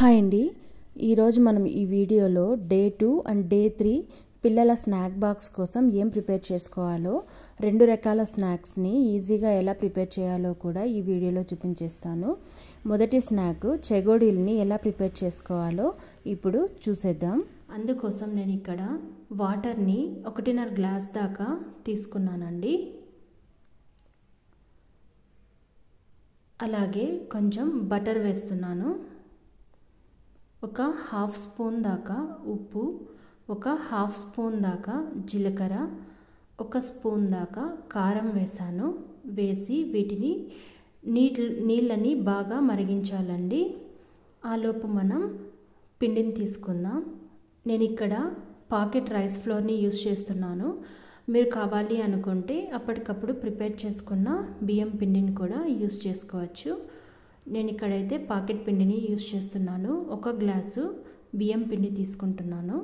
Hi అండి. ఈరోజు మనం ఈ వీడియోలో డే 2 అండ్ డే 3 పిల్లల స్నాక్ బాక్స్ కోసం ఏం ప్రిపేర్ చేసుకోవాలో, 2 రకాల స్నాక్స్ని ఈజీగా ఎలా ప్రిపేర్ చేయాలో కూడా ఈ వీడియోలో చూపించేస్తాను. మొదటి స్నాక్ చెగోడీల్ని ఎలా ప్రిపేర్ చేసుకోవాలో ఇప్పుడు చూసేద్దాం. అందుకోసం నేను ఇక్కడ వాటర్ని 1.5 గ్లాస్ దాకా తీసుకున్నానండి. అలాగే కొంచెం బటర్ వేస్తున్నాను. ఒక హాఫ్ స్పూన్ దాకా ఉప్పు, ఒక హాఫ్ స్పూన్ దాకా జీలకర్ర, ఒక స్పూన్ దాకా కారం వేసాను. వేసి వీటిని నీళ్ళని బాగా మరిగించాలండి. ఆలోపు మనం పిండిని తీసుకుందాం. నేను ఇక్కడ పాకెట్ రైస్ ఫ్లోర్ని యూస్ చేస్తున్నాను. మీరు కావాలి అనుకుంటే అప్పటికప్పుడు ప్రిపేర్ చేసుకున్న బియ్యం పిండిని కూడా యూస్ చేసుకోవచ్చు. నేను ఇక్కడైతే పాకెట్ పిండిని యూస్ చేస్తున్నాను. 1 గ్లాసు బియ్యం పిండి తీసుకుంటున్నాను.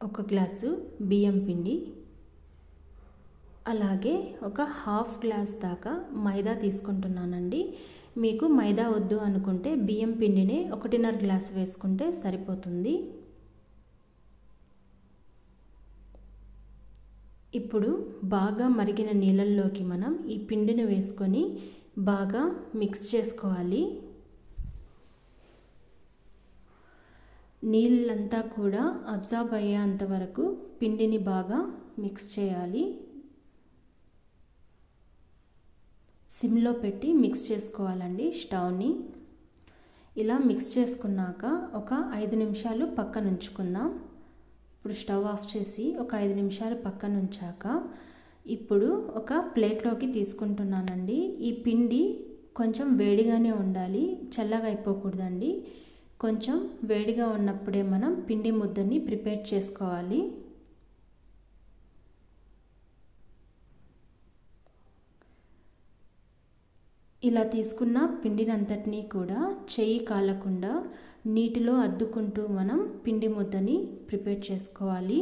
ఒక గ్లాసు బియ్యం పిండి, అలాగే ఒక హాఫ్ గ్లాస్ దాకా మైదా తీసుకుంటున్నానండి. మీకు మైదా వద్దు అనుకుంటే బియ్యం పిండిని 1.5 గ్లాస్ వేసుకుంటే సరిపోతుంది. ఇప్పుడు బాగా మరిగిన నీళ్ళల్లోకి మనం ఈ పిండిని వేసుకొని బాగా మిక్స్ చేసుకోవాలి. నీళ్ళంతా కూడా అబ్జర్వ్ అయ్యేంత వరకు పిండిని బాగా మిక్స్ చేయాలి. సిమ్లో పెట్టి మిక్స్ చేసుకోవాలండి స్టవ్ని. ఇలా మిక్స్ చేసుకున్నాక ఒక 5 నిమిషాలు పక్కన ఉంచుకుందాం. ఇప్పుడు స్టవ్ ఆఫ్ చేసి ఒక 5 నిమిషాలు పక్కన ఉంచాక ఇప్పుడు ఒక ప్లేట్లోకి తీసుకుంటున్నానండి. ఈ పిండి కొంచెం వేడిగానే ఉండాలి, చల్లగా అయిపోకూడదండి. కొంచెం వేడిగా ఉన్నప్పుడే మనం పిండి ముద్దని ప్రిపేర్ చేసుకోవాలి. ఇలా తీసుకున్న పిండినంతటినీ కూడా చెయ్యి కాలకుండా నీటిలో అద్దుకుంటూ మనం పిండి ముద్దని ప్రిపేర్ చేసుకోవాలి.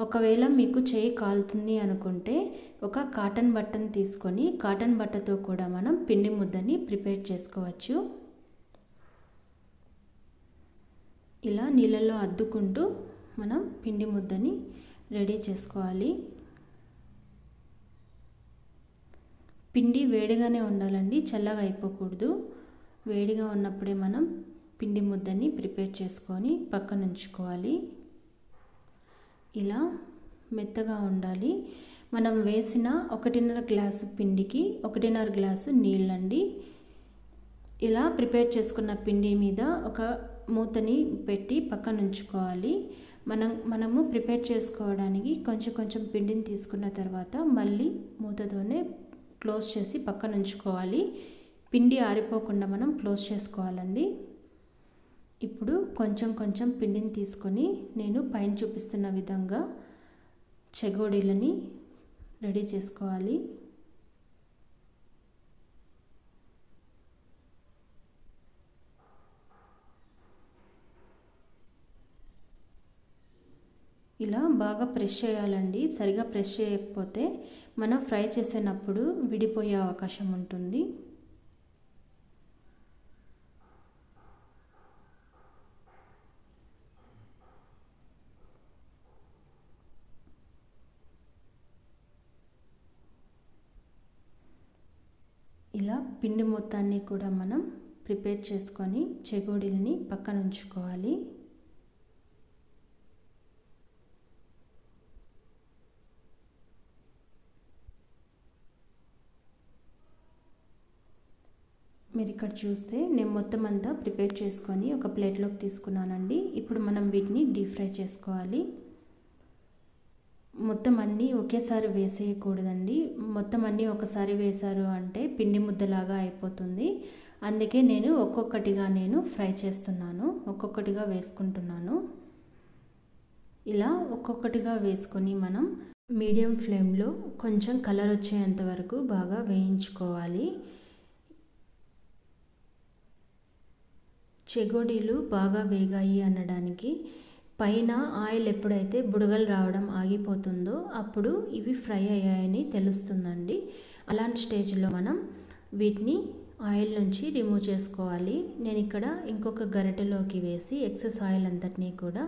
ఒకవేళ మీకు చెయ్యి కాలుతుంది అనుకుంటే ఒక కాటన్ బట్టను తీసుకొని కాటన్ బట్టతో కూడా మనం పిండి ముద్దని ప్రిపేర్ చేసుకోవచ్చు. ఇలా నీళ్ళల్లో అద్దుకుంటూ మనం పిండి ముద్దని రెడీ చేసుకోవాలి. పిండి వేడిగానే ఉండాలండి, చల్లగా అయిపోకూడదు. వేడిగా ఉన్నప్పుడే మనం పిండి ముద్దని ప్రిపేర్ చేసుకొని పక్కన ఉంచుకోవాలి. ఇలా మెత్తగా ఉండాలి. మనం వేసిన 1.5 గ్లాసు పిండికి 1.5 గ్లాసు నీళ్ళండి. ఇలా ప్రిపేర్ చేసుకున్న పిండి మీద ఒక మూతని పెట్టి పక్కన ఉంచుకోవాలి. మనము ప్రిపేర్ చేసుకోవడానికి కొంచెం పిండిని తీసుకున్న తర్వాత మళ్ళీ మూతతోనే క్లోజ్ చేసి పక్కన ఉంచుకోవాలి. పిండి ఆరిపోకుండా మనం క్లోజ్ చేసుకోవాలండి. ఇప్పుడు కొంచెం పిండిని తీసుకొని నేను పైన చూపిస్తున్న విధంగా చెగోడీలని రెడీ చేసుకోవాలి. ఇలా బాగా ప్రెస్ చేయాలండి. సరిగా ప్రెస్ చేయకపోతే మనం ఫ్రై చేసేటప్పుడు విడిపోయే అవకాశం ఉంటుంది. ఇలా పిండి మొత్తాన్ని కూడా మనం ప్రిపేర్ చేసుకొని చెగోడీలని పక్కన ఉంచుకోవాలి. మీరు ఇక్కడ చూస్తే నేను మొత్తం అంతా ప్రిపేర్ చేసుకొని ఒక ప్లేట్లోకి తీసుకున్నానండి. ఇప్పుడు మనం వీటిని డీప్ ఫ్రై చేసుకోవాలి. మొత్తం అన్నీ ఒకేసారి వేసేయకూడదండి. మొత్తం అన్నీ ఒకసారి వేశారు అంటే పిండి ముద్దలాగా అయిపోతుంది. అందుకే నేను ఒక్కొక్కటిగా ఫ్రై చేస్తున్నాను, ఒక్కొక్కటిగా వేసుకుంటున్నాను. ఇలా ఒక్కొక్కటిగా వేసుకొని మనం మీడియం ఫ్లేమ్లో కొంచెం కలర్ వచ్చేంత వరకు బాగా వేయించుకోవాలి. చెగోడీలు బాగా వేగాయి అనడానికి పైన ఆయిల్ ఎప్పుడైతే బుడగలు రావడం ఆగిపోతుందో అప్పుడు ఇవి ఫ్రై అయ్యాయని తెలుస్తుందండి. అలాంటి స్టేజ్లో మనం వీటిని ఆయిల్ నుంచి రిమూవ్ చేసుకోవాలి. నేను ఇక్కడ ఇంకొక గరిటెలోకి వేసి ఎక్సెస్ ఆయిల్ అంతటినీ కూడా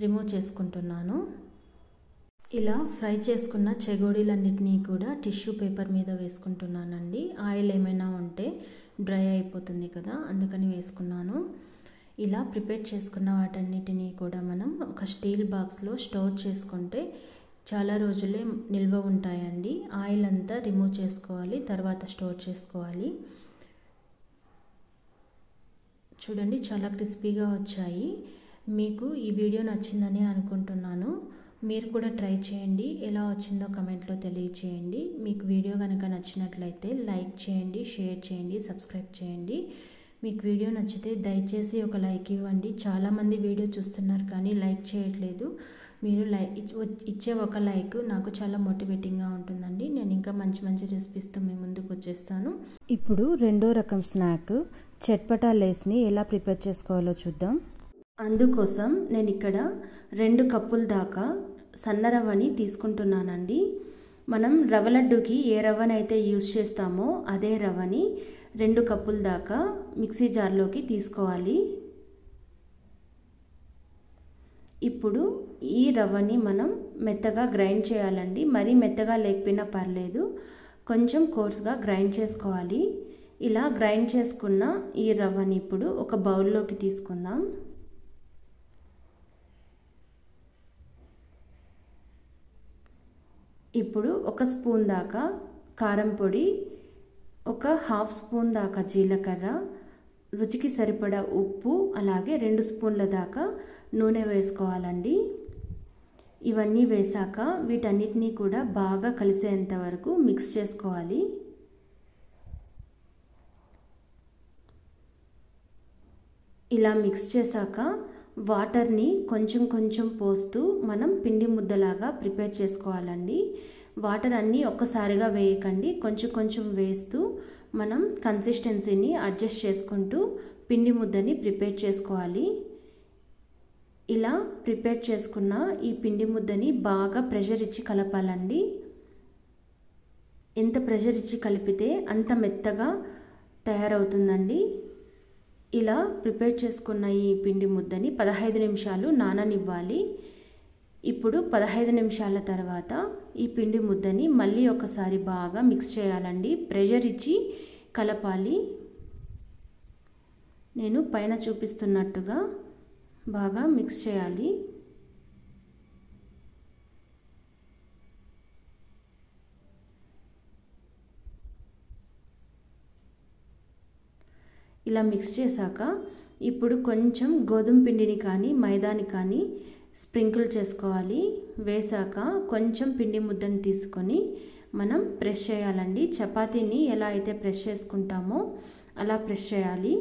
రిమూవ్ చేసుకుంటున్నాను. ఇలా ఫ్రై చేసుకున్న చెగోడీలన్నిటినీ కూడా టిష్యూ పేపర్ మీద వేసుకుంటున్నానండి. ఆయిల్ ఏమైనా ఉంటే డ్రై అయిపోతుంది కదా, అందుకని వేసుకున్నాను. ఇలా ప్రిపేర్ చేసుకున్న వాటన్నిటినీ కూడా మనం ఒక స్టీల్ బాక్స్లో స్టోర్ చేసుకుంటే చాలా రోజులే నిల్వ ఉంటాయండి. ఆయిల్ అంతా రిమూవ్ చేసుకోవాలి, తర్వాత స్టోర్ చేసుకోవాలి. చూడండి, చాలా క్రిస్పీగా వచ్చాయి. మీకు ఈ వీడియో నచ్చిందని అనుకుంటున్నాను. మీరు కూడా ట్రై చేయండి. ఎలా వచ్చిందో కమెంట్లో తెలియచేయండి. మీకు వీడియో కనుక నచ్చినట్లయితే లైక్ చేయండి, షేర్ చేయండి, సబ్స్క్రైబ్ చేయండి. మీకు వీడియో నచ్చితే దయచేసి ఒక లైక్ ఇవ్వండి. చాలామంది వీడియో చూస్తున్నారు కానీ లైక్ చేయట్లేదు. మీరు ఇచ్చే ఒక లైక్ నాకు చాలా మోటివేటింగ్గా ఉంటుందండి. నేను ఇంకా మంచి మంచి రెసిపీస్తో మీ ముందుకు వచ్చేస్తాను. ఇప్పుడు రెండో రకం స్నాక్ చట్పటా లేస్ని ఎలా ప్రిపేర్ చేసుకోవాలో చూద్దాం. అందుకోసం నేను ఇక్కడ 2 కప్పుల దాకా సన్న రవ్వని తీసుకుంటున్నానండి. మనం రవ్వ లడ్డూకి ఏ రవ్వనైతే యూజ్ చేస్తామో అదే రవ్వని 2 కప్పుల దాకా మిక్సీ జార్లోకి తీసుకోవాలి. ఇప్పుడు ఈ రవ్వని మనం మెత్తగా గ్రైండ్ చేయాలండి. మరీ మెత్తగా లేకపోయినా పర్లేదు, కొంచెం కోర్స్గా గ్రైండ్ చేసుకోవాలి. ఇలా గ్రైండ్ చేసుకున్న ఈ రవ్వని ఇప్పుడు ఒక బౌల్లోకి తీసుకుందాం. ఇప్పుడు 1 స్పూన్ దాకా కారం పొడి, 1/2 స్పూన్ దాకా జీలకర్ర, రుచికి సరిపడా ఉప్పు, అలాగే 2 స్పూన్ల దాకా నూనె వేసుకోవాలండి. ఇవన్నీ వేసాక వీటన్నిటినీ కూడా బాగా కలిసేంత వరకు మిక్స్ చేసుకోవాలి. ఇలా మిక్స్ చేశాక వాటర్ని కొంచెం కొంచెం పోస్తూ మనం పిండి ముద్దలాగా ప్రిపేర్ చేసుకోవాలండి. వాటర్ అన్నీ ఒక్కసారిగా వేయకండి, కొంచెం కొంచెం వేస్తూ మనం కన్సిస్టెన్సీని అడ్జస్ట్ చేసుకుంటూ పిండి ముద్దని ప్రిపేర్ చేసుకోవాలి. ఇలా ప్రిపేర్ చేసుకున్న ఈ పిండి ముద్దని బాగా ప్రెషర్ ఇచ్చి కలపాలండి. ఎంత ప్రెషర్ ఇచ్చి కలిపితే అంత మెత్తగా తయారవుతుందండి. ఇలా ప్రిపేర్ చేసుకున్న ఈ పిండి ముద్దని 15 నిమిషాలు నాననివ్వాలి. ఇప్పుడు 15 నిమిషాల తర్వాత ఈ పిండి ముద్దని మళ్ళీ ఒకసారి బాగా మిక్స్ చేయాలండి. ప్రెషర్ ఇచ్చి కలపాలి. నేను పైన చూపిస్తున్నట్టుగా బాగా మిక్స్ చేయాలి. ఇలా మిక్స్ చేశాక ఇప్పుడు కొంచెం గోధుమ పిండిని కానీ మైదాని కానీ స్ప్రింకిల్ చేసుకోవాలి. వేసాక కొంచెం పిండి ముద్దను తీసుకొని మనం ప్రెస్ చేయాలండి. చపాతీని ఎలా అయితే ప్రెస్ చేసుకుంటామో అలా ప్రెస్ చేయాలి.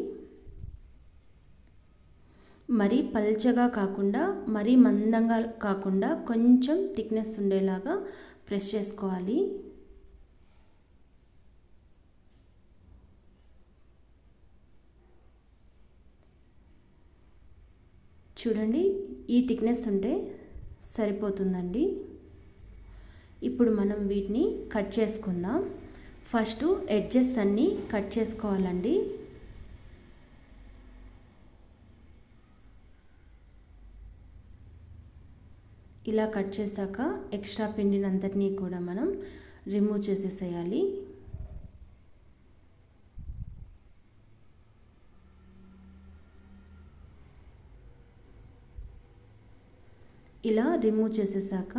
మరీ పల్చగా కాకుండా మరీ మందంగా కాకుండా కొంచెం థిక్నెస్ ఉండేలాగా ప్రెస్ చేసుకోవాలి. చూడండి, ఈ థిక్నెస్ ఉంటే సరిపోతుందండి. ఇప్పుడు మనం వీటిని కట్ చేసుకుందాం. ఫస్ట్ ఎడ్జెస్ అన్నీ కట్ చేసుకోవాలండి. ఇలా కట్ చేశాక ఎక్స్ట్రా పిండిని అంతటినీ కూడా మనం రిమూవ్ చేసేసేయాలి. ఇలా రిమూవ్ చేసేసాక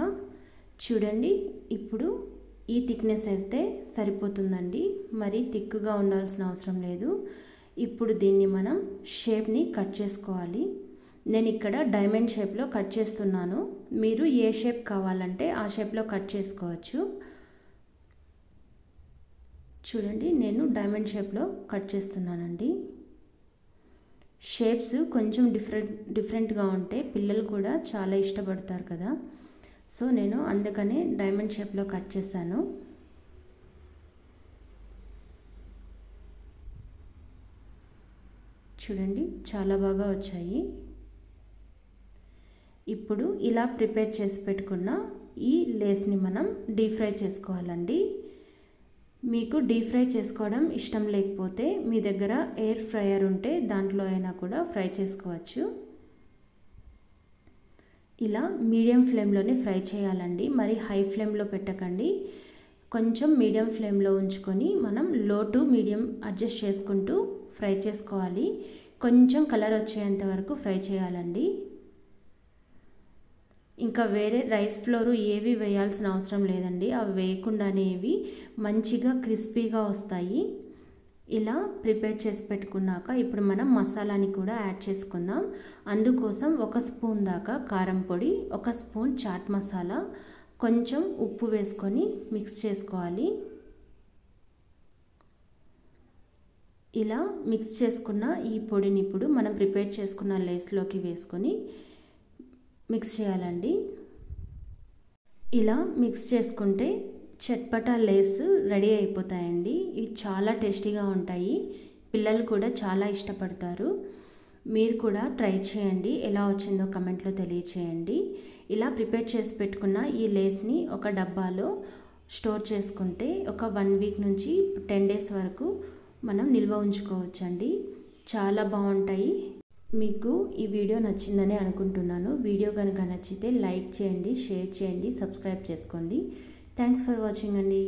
చూడండి, ఇప్పుడు ఈ థిక్నెస్ అయితే సరిపోతుందండి. మరీ థిక్గా ఉండాల్సిన అవసరం లేదు. ఇప్పుడు దీన్ని మనం షేప్ని కట్ చేసుకోవాలి. నేను ఇక్కడ డైమండ్ షేప్లో కట్ చేస్తున్నాను. మీరు ఏ షేప్ కావాలంటే ఆ షేప్లో కట్ చేసుకోవచ్చు. చూడండి, నేను డైమండ్ షేప్లో కట్ చేస్తున్నానండి. షేప్స్ కొంచెం డిఫరెంట్గా ఉంటే పిల్లలు కూడా చాలా ఇష్టపడతారు కదా, సో నేను అందుకనే డైమండ్ షేప్లో కట్ చేశాను. చూడండి, చాలా బాగా వచ్చాయి. ఇప్పుడు ఇలా ప్రిపేర్ చేసి పెట్టుకున్న ఈ లేస్ని మనం డీప్ ఫ్రై చేసుకోవాలండి. మీకు డీప్ ఫ్రై చేసుకోవడం ఇష్టం లేకపోతే మీ దగ్గర ఎయిర్ ఫ్రైయర్ ఉంటే దాంట్లో అయినా కూడా ఫ్రై చేసుకోవచ్చు. ఇలా మీడియం ఫ్లేమ్లోనే ఫ్రై చేయాలండి, మరి హై ఫ్లేమ్లో పెట్టకండి. కొంచెం మీడియం ఫ్లేమ్లో ఉంచుకొని మనం లో టు మీడియం అడ్జస్ట్ చేసుకుంటూ ఫ్రై చేసుకోవాలి. కొంచెం కలర్ వచ్చేంత వరకు ఫ్రై చేయాలండి. ఇంకా వేరే రైస్ ఫ్లోర్ ఏవి వేయాల్సిన అవసరం లేదండి, అవి వేయకుండానే ఇవి మంచిగా క్రిస్పీగా వస్తాయి. ఇలా ప్రిపేర్ చేసి పెట్టుకున్నాక ఇప్పుడు మనం మసాలాని కూడా యాడ్ చేసుకుందాం. అందుకోసం 1 స్పూన్ దాకా కారం పొడి, 1 స్పూన్ చాట్ మసాలా, కొంచెం ఉప్పు వేసుకొని మిక్స్ చేసుకోవాలి. ఇలా మిక్స్ చేసుకున్న ఈ పొడిని ఇప్పుడు మనం ప్రిపేర్ చేసుకున్న లేస్లోకి వేసుకొని మిక్స్ చేయాలండి. ఇలా మిక్స్ చేసుకుంటే చట్పటా లేస్ రెడీ అయిపోతాయండి. ఇవి చాలా టేస్టీగా ఉంటాయి, పిల్లలు కూడా చాలా ఇష్టపడతారు. మీరు కూడా ట్రై చేయండి, ఎలా వచ్చిందో కమెంట్లో తెలియచేయండి. ఇలా ప్రిపేర్ చేసి పెట్టుకున్న ఈ లేస్ని ఒక డబ్బాలో స్టోర్ చేసుకుంటే ఒక 1 వీక్ నుంచి 10 డేస్ వరకు మనం నిల్వ ఉంచుకోవచ్చండి. చాలా బాగుంటాయి. మీకు ఈ వీడియో నచ్చిందని అనుకుంటున్నాను. వీడియో కనుక నచ్చితే లైక్ చేయండి, షేర్ చేయండి, సబ్స్క్రైబ్ చేసుకోండి. థ్యాంక్స్ ఫర్ వాచింగ్ అండి.